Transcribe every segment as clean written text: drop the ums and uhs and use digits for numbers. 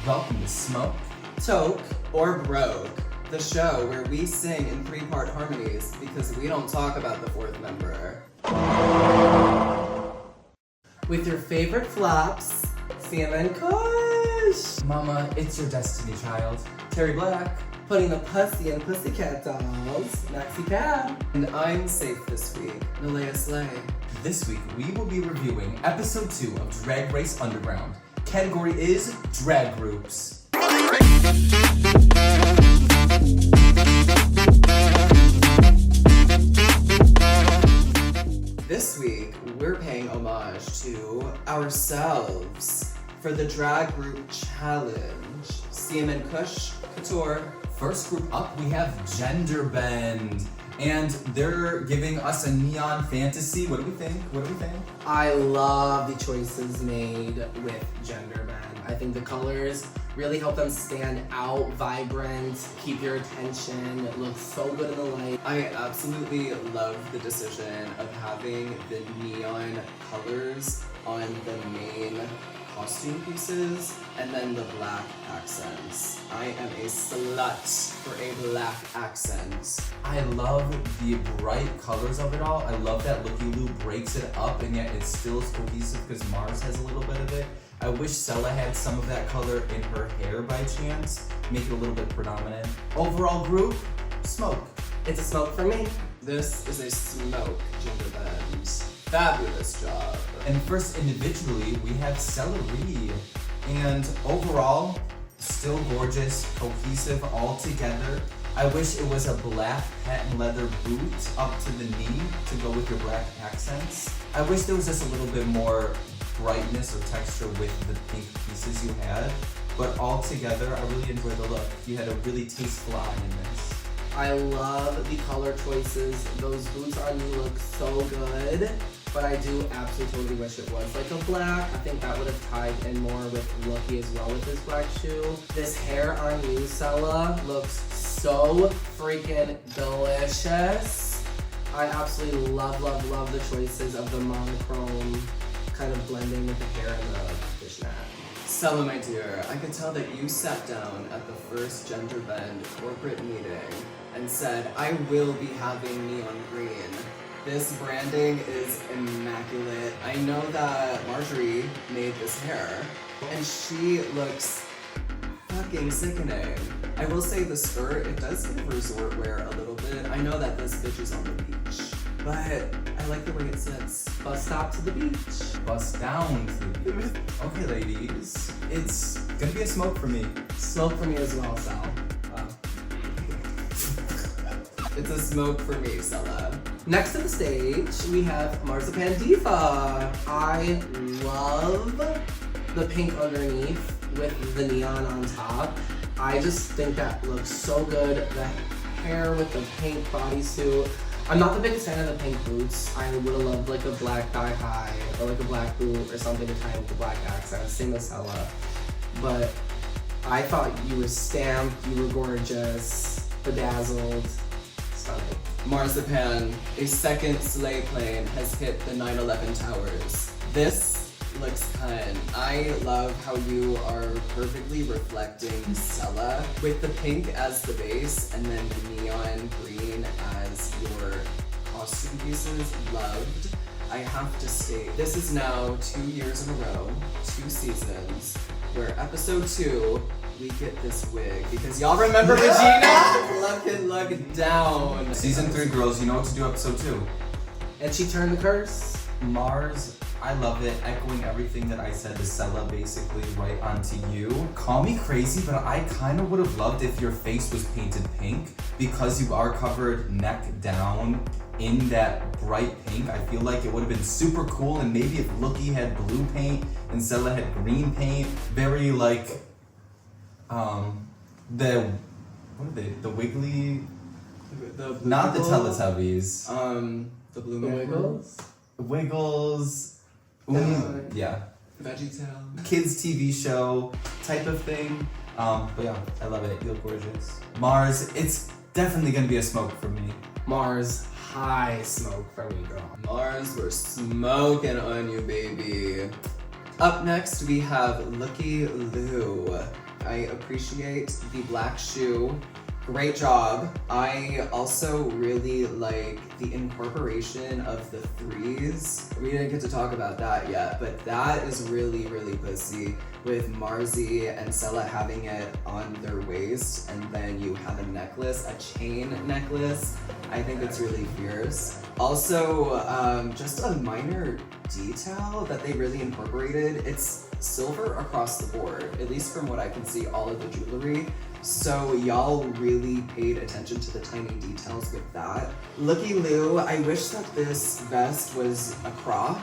Welcome to Smoke, Toke, or Broke, the show where we sing in three-part harmonies because we don't talk about the fourth member. With your favorite flops, CMN Kush, Mama, it's your destiny child. Carrie Black, putting the pussy in Pussycat Dolls, Maxxi, and I'm safe this week, Neleh Slay. This week, we will be reviewing episode 2 of Drag Race Underground. Category is drag groups. This week, we're paying homage to ourselves for the drag group challenge. CMN Kush, Couture. First group up, we have Gender Bend. And they're giving us a neon fantasy. What do we think? I love the choices made with Gender Bend. I think the colors really help them stand out, vibrant, keep your attention, it looks so good in the light. I absolutely love the decision of having the neon colors on the main costume pieces and then the black accents. I am a slut for a black accent. I love the bright colors of it all. I love that Looky Loo breaks it up and yet it still is cohesive because Mars has a little bit of it. I wish Sella had some of that color in her hair by chance. Make it a little bit predominant. Overall group, Smoke. It's a smoke for me. This is a smoke, Gender Bend. Fabulous job. And first, individually, we have Celery. And overall, still gorgeous, cohesive, all together. I wish it was a black patent leather boot up to the knee to go with your black accents. I wish there was just a little bit more brightness or texture with the pink pieces you had. But all together, I really enjoyed the look. You had a really tasteful eye in this. I love the color choices. Those boots on you look so good. But I do absolutely totally wish it was like a black. I think that would have tied in more with Looky as well with his black shoe. This hair on you, Sella, looks so freaking delicious. I absolutely love the choices of the monochrome kind of blending with the hair and the fishnet. Sella, my dear, I could tell that you sat down at the first Gender Bend corporate meeting and said, I will be having neon green. This branding is immaculate. I know that Marjorie made this hair, and she looks fucking sickening. I will say the skirt, it does give resort wear a little bit. I know that this bitch is on the beach, but I like the way it sits. Bus stop to the beach. Bust down to the beach. Okay, ladies. It's gonna be a smoke for me. Smoke for me as well, Sal. It's a smoke for me, Sella. Next to the stage, we have Marzipan Diva. I love the pink underneath with the neon on top. I just think that looks so good. The hair with the pink bodysuit. I'm not the biggest fan of the pink boots. I would have loved like a black thigh high or like a black boot or something to tie with the black accent. Same as Ella. But I thought you were stamped, you were gorgeous, bedazzled. Marzipan, a second sleigh plane has hit the 9/11 towers. This looks fun. I love how you are perfectly reflecting Sella with the pink as the base and then the neon green as your costume pieces. Loved. I have to state, this is now 2 years in a row, 2 seasons, where episode 2 we get this wig because y'all remember Regina? Look down. Season 3 girls, you know what to do episode 2. And she turned the curse. Mars, I love it. Echoing everything that I said to Sella basically right onto you. Call me crazy, but I kind of would have loved if your face was painted pink because you are covered neck down in that bright pink. I feel like it would have been super cool, and maybe if Looky had blue paint and Sella had green paint, very like the Wiggly, not the Teletubbies. The Blue Wiggles. Wiggles. Yeah. VeggieTale. Kids TV show type of thing. But yeah, I love it. You look gorgeous. Mars, it's definitely gonna be a smoke for me. Mars, high smoke for me, girl. Mars, we're smoking on you, baby. Up next, we have Looky Loo. I appreciate the black shoe. Great job. I also really like the incorporation of the threes. We didn't get to talk about that yet, but that is really, really pussy with Marzi and Sella having it on their waist, and then you have a necklace, a chain necklace. I think it's really fierce. Also, just a minor detail that they really incorporated. It's silver across the board, at least from what I can see, all of the jewelry. So y'all really paid attention to the tiny details with that. Looky Lou, I wish that this vest was a crop.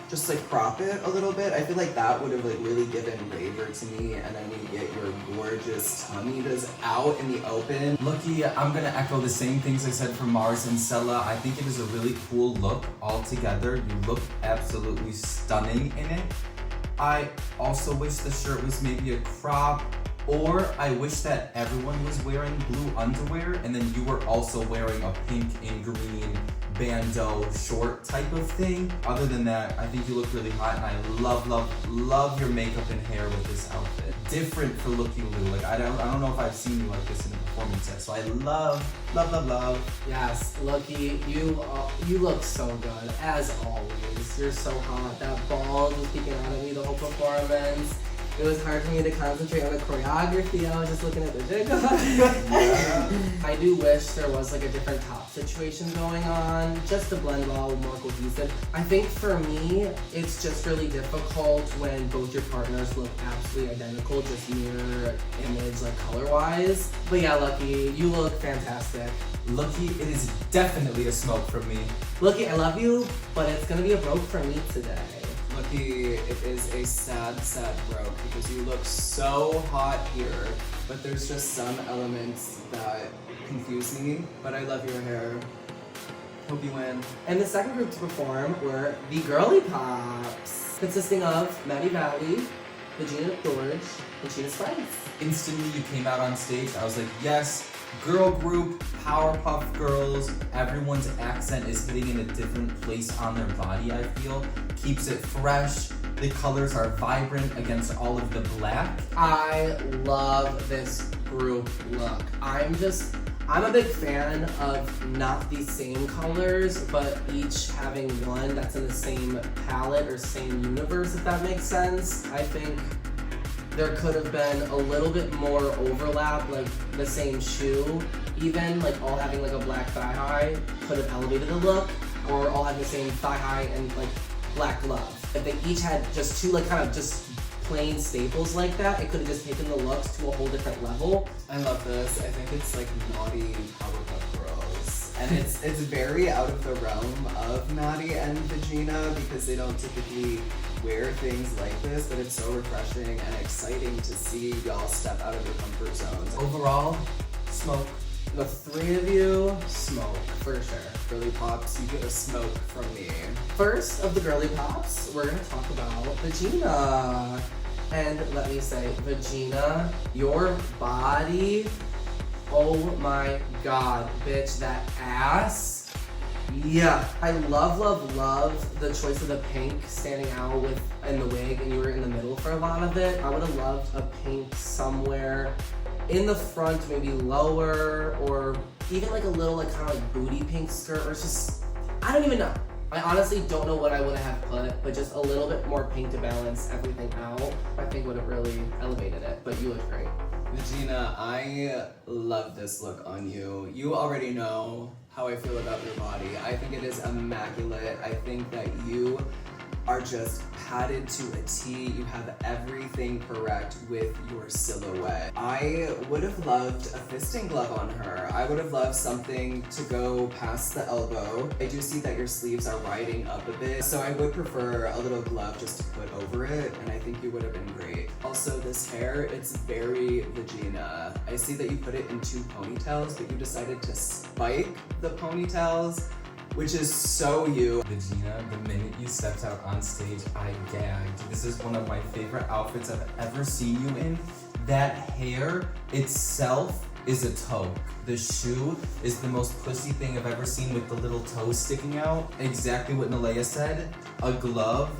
Just like crop it a little bit. I feel like that would have like really given raver to me, and then we get your gorgeous tummy just out in the open. Looky, I'm gonna echo the same things I said for Mars and Sella. I think it is a really cool look altogether. You look absolutely stunning in it. I also wish the shirt was maybe a crop, or I wish that everyone was wearing blue underwear and then you were also wearing a pink and green bandeau short type of thing. Other than that, I think you look really hot, and I love, love, love your makeup and hair with this outfit. Different for Looky Lou. Like I don't know if I've seen you like this in a performance yet. So I love, love, love, love. Yes, Looky, you look so good as always. You're so hot. That ball was peeking out at me the whole performance. It was hard for me to concentrate on the choreography. I was just looking at the jiggle. I do wish there was like a different top situation going on, just to blend it all more cohesive. I think for me, it's just really difficult when both your partners look absolutely identical, just mirror image like color-wise. But yeah, Lucky, you look fantastic. Looky, it is definitely a smoke from me. Lucky, I love you, but it's gonna be a broke for me today. Lucky, it is a sad, sad broke because you look so hot here, but there's just some elements that confuse me, but I love your hair. Hope you win. And the second group to perform were the Girly Pops, consisting of Maddie Valley, Regina George, and Sheena Spice. Instantly you came out on stage, I was like, yes, girl group, Powerpuff Girls, everyone's accent is hitting in a different place on their body, I feel. Keeps it fresh, the colors are vibrant against all of the black. I love this group look. I'm a big fan of not the same colors, but each having one that's in the same palette or same universe, if that makes sense. I think there could have been a little bit more overlap, like the same shoe, even like all having like a black thigh high could have elevated the look, or all having the same thigh high and like black glove. If they each had just two like kind of just plain staples like that, it could have just taken the looks to a whole different level. I love this. I think it's like naughty Powerpuff Girls. And it's very out of the realm of Maddie and Regina because they don't typically wear things like this, but it's so refreshing and exciting to see y'all step out of your comfort zones. Overall, smoke. The three of you, smoke, for sure. Girly Pops, you get a smoke from me. First of the Girly Pops, we're gonna talk about Regina. And let me say, Regina, your body, oh my god, bitch, that ass. Yeah, I love, love, love the choice of the pink standing out with in the wig, and you were in the middle for a lot of it. I would have loved a pink somewhere in the front, maybe lower, or even like a little like kind of like booty pink skirt, or it's just, I don't even know. I honestly don't know what I would have put, but just a little bit more pink to balance everything out, I think would have really elevated it, but you look great. Regina, I love this look on you. You already know how I feel about your body. I think it is immaculate. I think that you are just padded to a T. You have everything correct with your silhouette. I would have loved a fisting glove on her. I would have loved something to go past the elbow. I do see that your sleeves are riding up a bit, so I would prefer a little glove just to put over it, and I think you would have been great. Also, this hair, it's very Regina. I see that you put it in two ponytails, but you decided to spike the ponytails, which is so you. Regina, the minute you stepped out on stage, I gagged. This is one of my favorite outfits I've ever seen you in. That hair itself is a toque. The shoe is the most pussy thing I've ever seen with the little toes sticking out. Exactly what Neleh said. A glove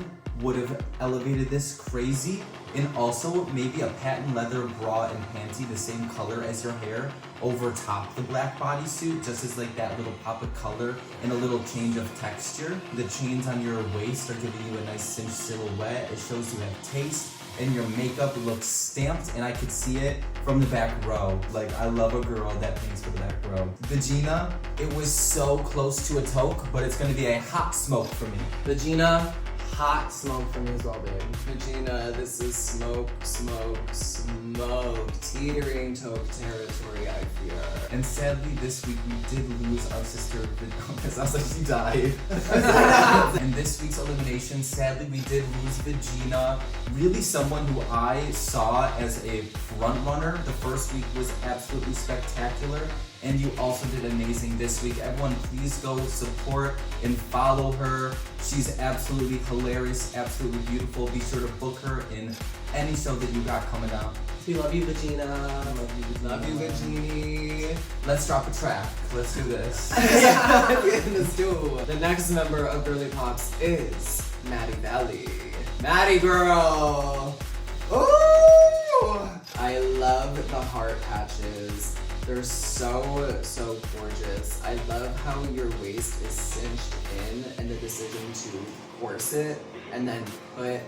would have elevated this crazy. And also maybe a patent leather bra and panty the same color as your hair over top the black bodysuit, just as like that little pop of color and a little change of texture. The chains on your waist are giving you a nice cinched silhouette. It shows you have taste, and your makeup looks stamped, and I could see it from the back row. Like, I love a girl that paints for the back row. Vagina, it was so close to a taupe, but it's gonna be a hot smoke for me. Vagina, hot smoke for me as well, babe. Vagina, this is smoke, smoke, smoke. Teetering taupe territory, I fear. And sadly, this week we did lose our sister, because I was like, she died. And this week's elimination, sadly, we did lose Vagina. Really someone who I saw as a front runner. The first week was absolutely spectacular. And you also did amazing this week. Everyone, please go support and follow her. She's absolutely hilarious, absolutely beautiful. Be sure to book her in any show that you got coming out. We love you, Vagina. Love you, Vagini. Let's drop a track. Let's do this. Yeah, let's do. The next member of Girly Pops is Maddie Valley. Maddie girl. Ooh! I love the heart patches. They're so gorgeous. I love how your waist is cinched in and the decision to corset and then put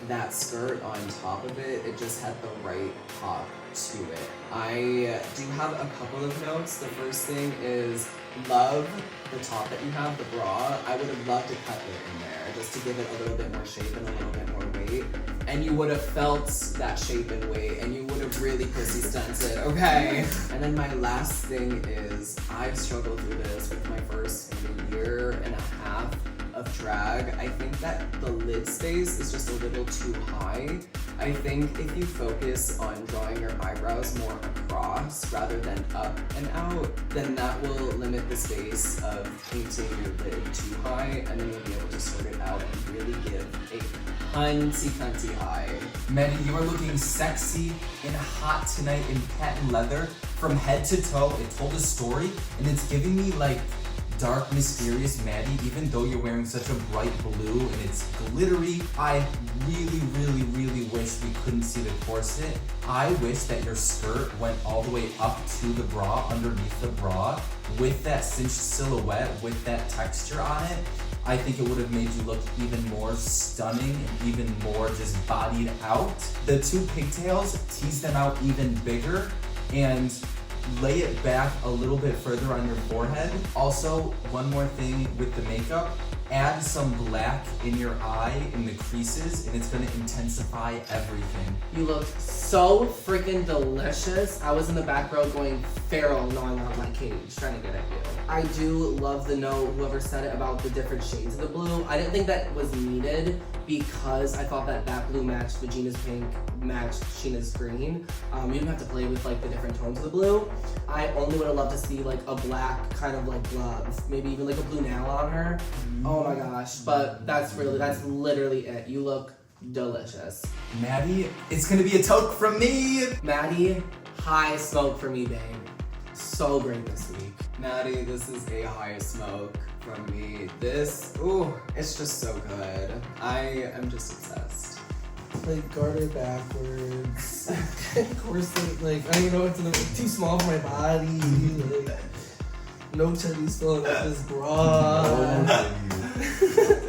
that skirt on top of it. It just had the right pop to it. I do have a couple of notes. The first thing is love the top that you have, the bra. I would have loved to cut it in there just to give it a little bit more shape and a little bit more weight. And you would have felt that shape and weight, and you would have really pussy stunted, okay? And then my last thing is, I've struggled through this with my first year and a half of drag. I think that the lid space is just a little too high. I think if you focus on drawing your eyebrows more across rather than up and out, then that will limit the space of painting your lid too high, and then you'll be able to sort it out and really give a cunty high. Maddie, you are looking sexy and hot tonight in patent leather from head to toe. It told a story, and it's giving me like dark, mysterious Maddie, even though you're wearing such a bright blue and it's glittery. I really wish we couldn't see the corset. I wish that your skirt went all the way up to the bra, underneath the bra, with that cinched silhouette, with that texture on it. I think it would have made you look even more stunning and even more just bodied out. The two pigtails, tease them out even bigger and lay it back a little bit further on your forehead. Also, one more thing with the makeup, add some black in your eye, in the creases, and it's gonna intensify everything. You look so freaking delicious. I was in the back row going feral, gnawing on my cage, trying to get at you. I do love the note, whoever said it about the different shades of the blue. I didn't think that was needed because I thought that that blue matched Vagina's pink, matched Sheena's green. You didn't have to play with like the different tones of the blue. I only would have loved to see like a black kind of like glove, maybe even like a blue nail on her. Oh my gosh, but that's literally it. You look delicious. Maddie, it's gonna be a toque from me. Maddie, high smoke for me, babe. So great this week. Maddie, this is a high smoke from me. This, ooh, it's just so good. I am just obsessed. Like garter backwards, corset, like I don't know what's too small for my body. Like no titties filling up this bra.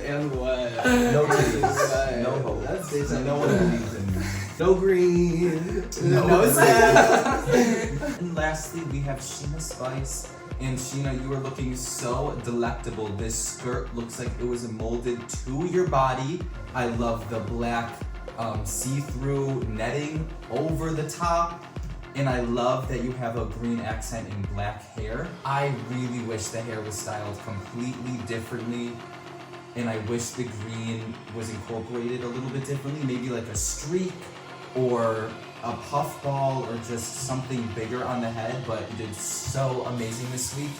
And what? No titties, no hope. That's it. No one believes in me. No green. No sad. And lastly, we have Sheena Spice. And Sheena, you are looking so delectable. This skirt looks like it was molded to your body. I love the black see-through netting over the top. And I love that you have a green accent in black hair. I really wish the hair was styled completely differently. And I wish the green was incorporated a little bit differently. Maybe like a streak or a puff ball or just something bigger on the head, but you did so amazing this week.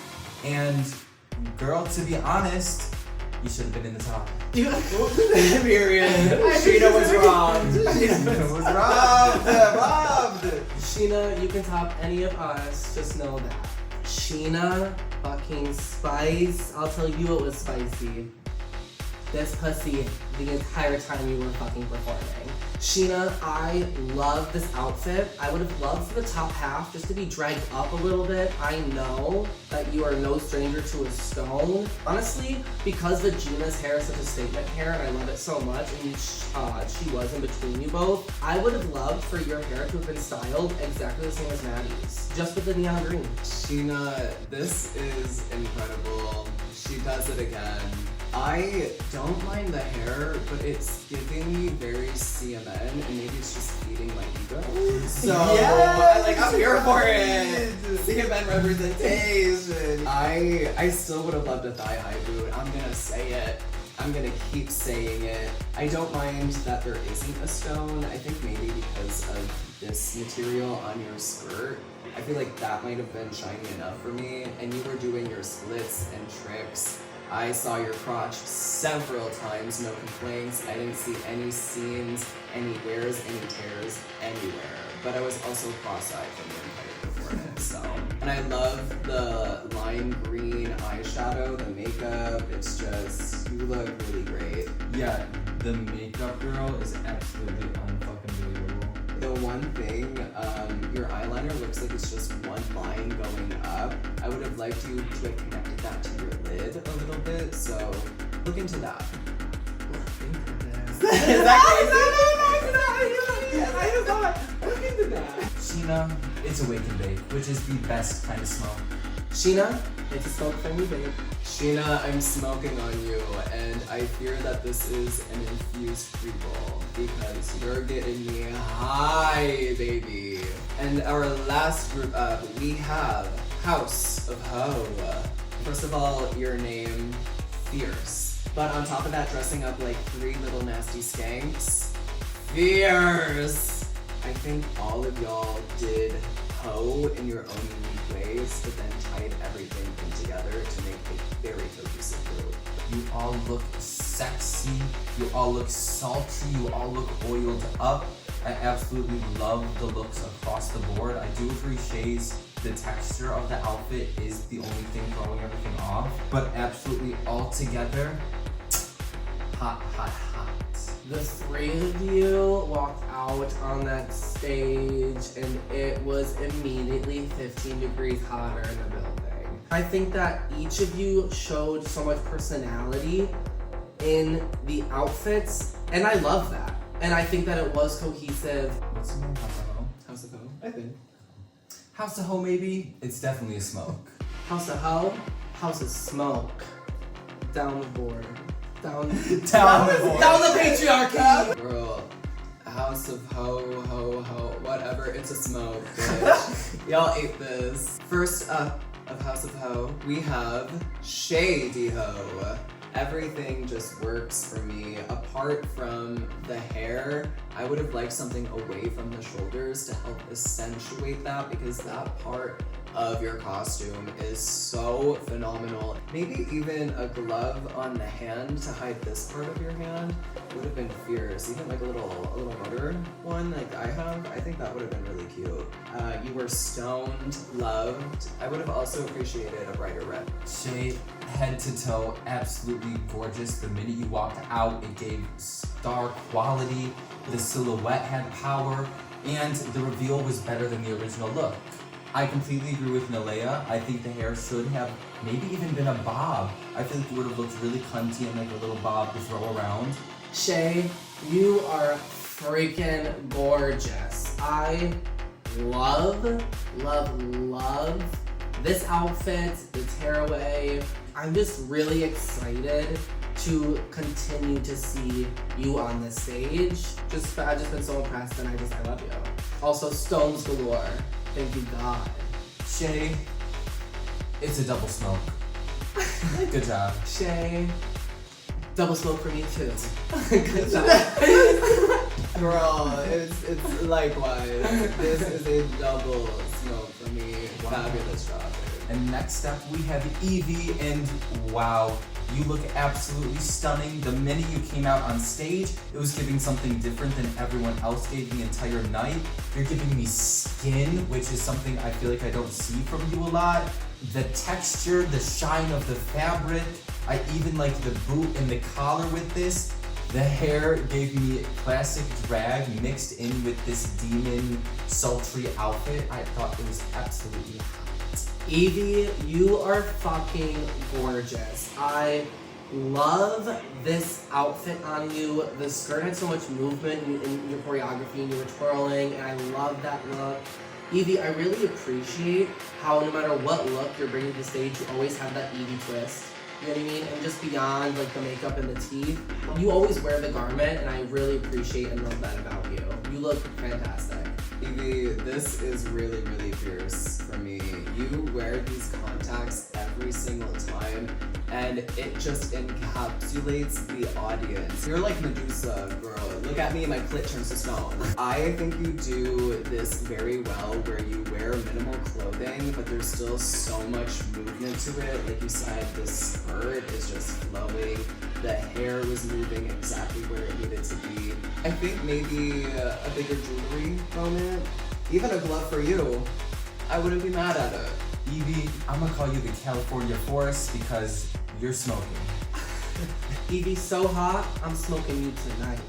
And girl, to be honest, you should have been in the top. Period. Sheena was robbed. Sheena was robbed. Sheena, you can top any of us, just know that. Sheena fucking Spice, I'll tell you it was spicy. this pussy the entire time you were fucking performing. Sheena, I love this outfit. I would have loved for the top half just to be dragged up a little bit. I know that you are no stranger to a stone. Honestly, because Vagina's hair is such a statement hair and I love it so much, and she was in between you both, I would have loved for your hair to have been styled exactly the same as Maddie's, just with the neon green. Sheena, this is incredible. She does it again. I don't mind the hair, but it's giving me very CMN, and maybe it's just feeding my ego. So, I'm here for it. CMN representation. I still would have loved a thigh-high boot. I'm gonna say it. I'm gonna keep saying it. I don't mind that there isn't a stone. I think maybe because of this material on your skirt. I feel like that might have been shiny enough for me, and you were doing your splits and tricks. I saw your crotch several times, no complaints. I didn't see any seams, any wears, any tears anywhere. But I was also cross-eyed from the entire performance, so. And I love the lime green eyeshadow, the makeup. It's just, you look really great. Yeah, the makeup girl is absolutely unfucking believable. The one thing, your eyeliner looks like it's just one line going up. I would have liked you to have connected that to your lid a little bit, so look into that. Is that crazy? Look into that. Sheena, it's a wake and bake, which is the best kind of smoke. Sheena, it's a smoke from you, babe. Sheena, I'm smoking on you, and I fear that this is an infused pre-roll because you're getting me high, baby. And our last group up, we have House of Ho. First of all, your name, Fierce. But on top of that, dressing up like 3 little nasty skanks, Fierce. I think all of y'all did Ho in your own unique ways, but then tied everything in together to make a very cohesive group. You all look sexy, you all look salty, you all look oiled up. I absolutely love the looks across the board. I do agree, Shay's, the texture of the outfit is the only thing throwing everything off, but absolutely all together, hot, hot, hot. The 3 of you walked out on that stage and it was immediately 15 degrees hotter in the building. I think that each of you showed so much personality in the outfits, and I love that. And I think that it was cohesive. What's the name? House of Ho? House of Ho, I think. House of Ho, maybe? It's definitely a smoke. House of Ho, House of Smoke. Down the board. Down the board. Down the patriarchy! Girl, House of Ho, whatever, it's a smoke, bitch. Y'all ate this. First up of House of Ho, we have Shady Ho. Everything just works for me. Apart from the hair, I would have liked something away from the shoulders to help accentuate that, because that part of your costume is so phenomenal. Maybe even a glove on the hand to hide this part of your hand would have been fierce. Even like a little rubber one like I have, I think that would have been really cute. You were stoned, loved. I would have also appreciated a brighter red. Shay, head to toe, absolutely gorgeous. The minute you walked out, it gave star quality. The silhouette had power, and the reveal was better than the original look. I completely agree with Neleh. I think the hair should have maybe even been a bob. I feel like it would have looked really cunty and like a little bob to throw around. Shay, you are freaking gorgeous. I love this outfit, the tearaway. I'm just really excited to continue to see you on the stage. I've just been so impressed, and I love you. Also, stones galore. Thank you, God. Shay, it's a double smoke. Good job. Shay, double smoke for me too. Good job. Girl, it's likewise. This is a double smoke for me. Wow. Fabulous job. And next up we have Evie, and wow, You look absolutely stunning. The minute you came out on stage, it was giving something different than everyone else gave the entire night. You're giving me skin, which is something I feel like I don't see from you a lot. The texture, the shine of the fabric. I even like the boot and the collar with this. The hair gave me classic drag mixed in with this demon sultry outfit. I thought it was absolutely hot. Evie, you are fucking gorgeous. I love this outfit on you. The skirt had so much movement in your choreography and you were twirling, and I love that look. Evie, I really appreciate how no matter what look you're bringing to the stage, you always have that Evie twist. You know what I mean? And just beyond like the makeup and the teeth, you always wear the garment, and I really appreciate and love that about you. You look fantastic. Evie, this is really, really fierce for me. You wear these contacts every single time, and it just encapsulates the audience. You're like Medusa, girl. Look at me, my clit turns to stone. I think you do this very well, where you wear minimal clothing, but there's still so much movement to it. Like you said, the skirt is just flowing. The hair was moving exactly where it needed to be. I think maybe a bigger jewelry moment, even a glove for you, I wouldn't be mad at it. Evie, I'm gonna call you the California Forest because you're smoking. Evie, so hot, I'm smoking you tonight.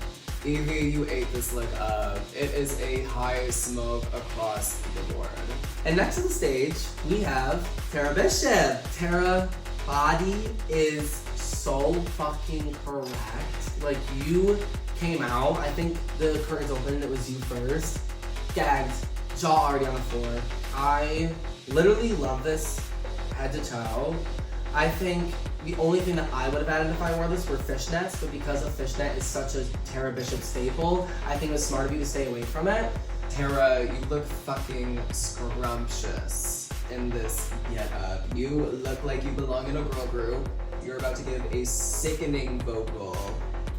Evie, you ate this look up. It is a high smoke across the board. And next to the stage, we have Tara Bishop. Tara, body is so fucking correct. Like, you came out, I think the curtains opened and it was you first. Gagged, jaw already on the floor. I literally love this head to toe. I think the only thing that I would have added if I wore this were fishnets, but because a fishnet is such a Tara Bishop staple, I think it was smart of you to stay away from it. Tara, you look fucking scrumptious in this getup. You look like you belong in a girl group. You're about to give a sickening vocal,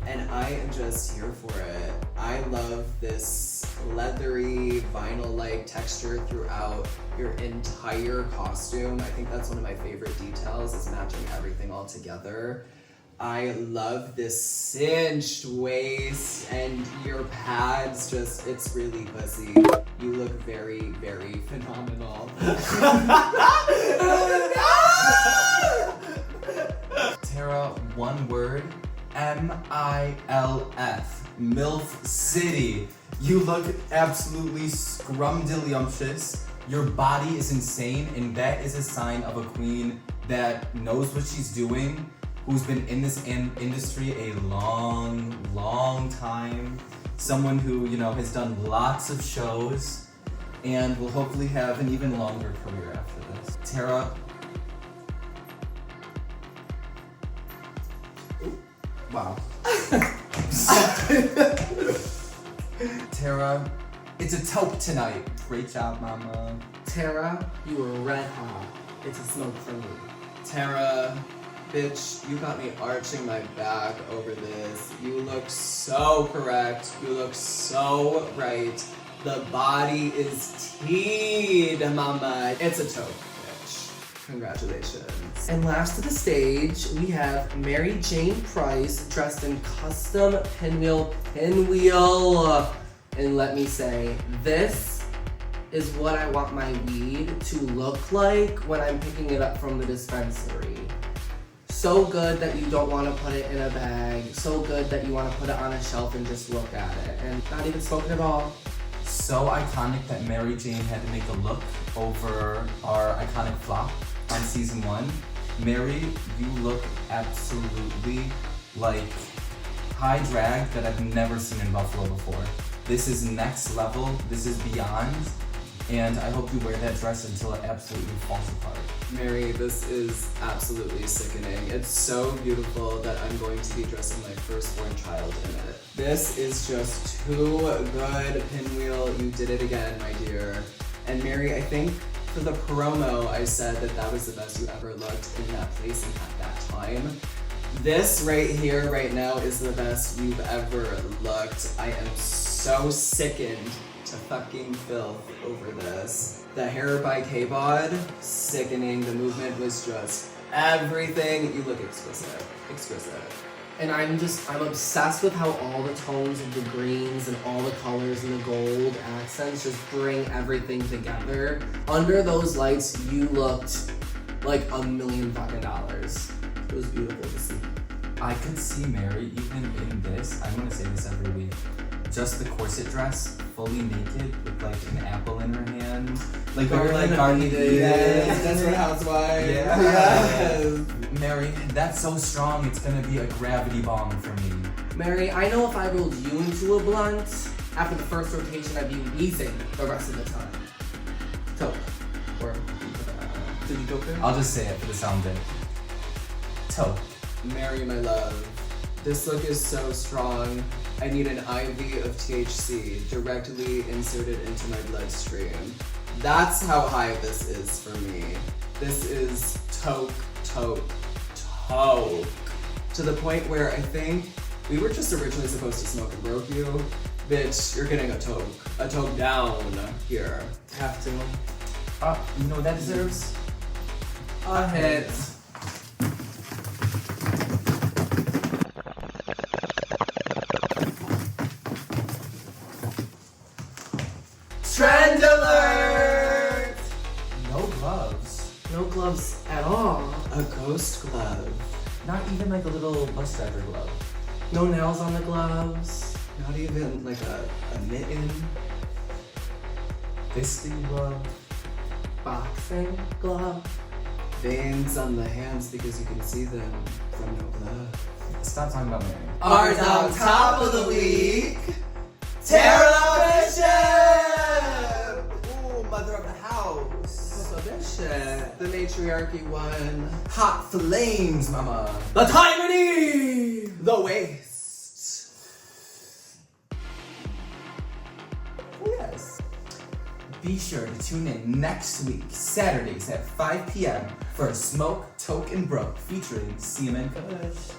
and I am just here for it. I love this leathery, vinyl-like texture throughout your entire costume. I think that's one of my favorite details, is matching everything all together. I love this cinched waist and your pads, just, it's really pussy. You look very, very phenomenal. Tara, one word, M-I-L-F, MILF City. You look absolutely scrumdiddlyumptious. Your body is insane, and that is a sign of a queen that knows what she's doing, who's been in this industry a long, long time. Someone who, you know, has done lots of shows and will hopefully have an even longer career after this. Tara. Wow. Tara, it's a taupe tonight. Great job, mama. Tara, you were red hot. It's a smoke for me. Tara, bitch, you got me arching my back over this. You look so correct. You look so right. The body is teed, mama. It's a taupe, bitch. Congratulations. And last to the stage, we have Mary Jane Price dressed in custom pinwheel. And let me say, this is what I want my weed to look like when I'm picking it up from the dispensary. So good that you don't want to put it in a bag. So good that you want to put it on a shelf and just look at it. And not even smoking at all. So iconic that Mary Jane had to make a look over our iconic flop on season 1. Mary, you look absolutely like high drag that I've never seen in Buffalo before. This is next level, this is beyond, and I hope you wear that dress until it absolutely falls apart. Mary, this is absolutely sickening. It's so beautiful that I'm going to be dressing my firstborn child in it. This is just too good, Pinwheel. You did it again, my dear. And Mary, I think for the promo, I said that that was the best you ever looked in that place and at that time. This right here, right now, is the best you've ever looked. I am so sickened to fucking filth over this. The hair by K-Bod, sickening. The movement was just everything. You look exquisite. Exquisite. And I'm obsessed with how all the tones of the greens and all the colors and the gold accents just bring everything together. Under those lights, you looked like $1,000,000 fucking dollars. It was beautiful to see. I could see Mary even in this. I'm gonna say this every week. Just the corset dress, fully naked, with like an apple in her hand. Like very like Garden of Eden. Yes, that's her housewife. Yeah. Yes. Mary, that's so strong. It's gonna be a gravity bomb for me. Mary, I know if I rolled you into a blunt, after the first rotation, I'd be wheezing the rest of the time. Toke. Or, did you toke it? I'll just say it for the sound bit. Toe. Mary, my love, this look is so strong. I need an IV of THC directly inserted into my bloodstream. That's how high this is for me. This is toke. To the point where I think we were just originally supposed to smoke a broke you. Bitch, you're getting a toke down here. Have to. You know what that deserves? A hit. Trend alert! No gloves. No gloves at all. A ghost glove. Not even like a little bus driver glove. No nails on the gloves. Not even like a mitten. Fisting glove. Boxing glove. Veins on the hands because you can see them from no glove. Stop talking about Mary. Ours on top of the week, Tara Bishop! Ooh, mother of the house. Bishop. The matriarchy one. Hot flames, mama. The Tyrany! The waist. Yes. Be sure to tune in next week, Saturdays at 5 p.m. for Smoke, Toke, and Broke featuring CMN Kush.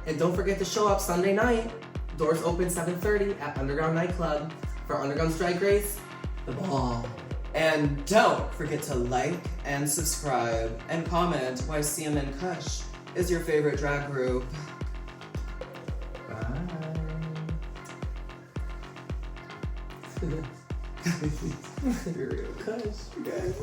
And don't forget to show up Sunday night. Doors open 7:30 at Underground Nightclub for Underground's Drag Race, The Ball. And don't forget to like and subscribe and comment why CMN Kush is your favorite drag group. Bye. Kush, guys.